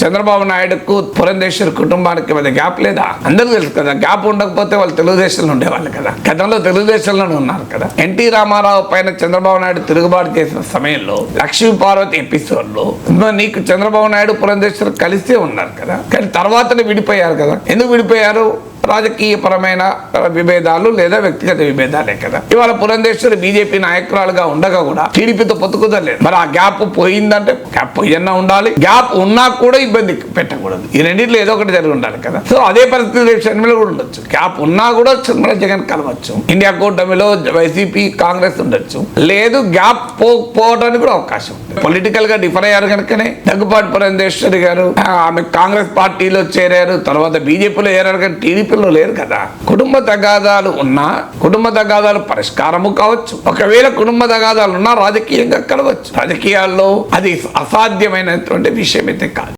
చంద్రబాబు నాయుడుకు పురంధేశ్వరి కుటుంబానికి మధ్య గ్యాప్ లేదా? అందరూ తెలుసు కదా. గ్యాప్ ఉండకపోతే వాళ్ళు తెలుగుదేశంలో ఉండేవాళ్ళు కదా. గతంలో తెలుగుదేశంలోనే ఉన్నారు కదా. ఎన్టీ రామారావు పైన చంద్రబాబు నాయుడు తిరుగుబాటు చేసిన సమయంలో లక్ష్మీ పార్వతి ఎపిసోడ్ లో నీకు చంద్రబాబు నాయుడు పురంధేశ్వరి కలిసే ఉన్నారు కదా. కానీ తర్వాతనే విడిపోయారు కదా. ఎందుకు విడిపోయారు? రాజకీయపరమైన విభేదాలు లేదా వ్యక్తిగత విభేదాలే కదా. ఇవాళ పురంధేశ్వరి బీజేపీ నాయకురాలుగా ఉండగా కూడా టీడీపీతో పొత్తుకుదలేదు. మరి ఆ గ్యాప్ పోయిందంటే గ్యాప్ పోయన్నా ఉండాలి, గ్యాప్ ఉన్నా కూడా ఇబ్బంది పెట్టకూడదు. ఈ రెండింటిలో ఏదో ఒకటి జరిగి ఉండాలి కదా. సో అదే పరిస్థితి రేపు షర్మిల కూడా ఉండొచ్చు. గ్యాప్ ఉన్నా కూడా షర్మిల జగన్ కలవచ్చు. ఇండియా కూటమిలో వైసీపీ కాంగ్రెస్ ఉండొచ్చు. లేదు గ్యాప్ పోవడానికి కూడా అవకాశం ఉంది. పొలిటికల్ గా డిఫర్ అయ్యారు కనుకనే దగ్గుపాటి పురంధేశ్వరి గారు ఆమె కాంగ్రెస్ పార్టీలో చేరారు, తర్వాత బీజేపీలో చేరారు, కానీ టీడీపీలో లేరు కదా. కుటుంబ తగాదాలు ఉన్నా కుటుంబ తగాదాలు పరిష్కారము కావచ్చు. ఒకవేళ కుటుంబ తగాదాలు ఉన్నా రాజకీయంగా కలవచ్చు. రాజకీయాల్లో అది అసాధ్యమైనటువంటి విషయం అయితే కాదు.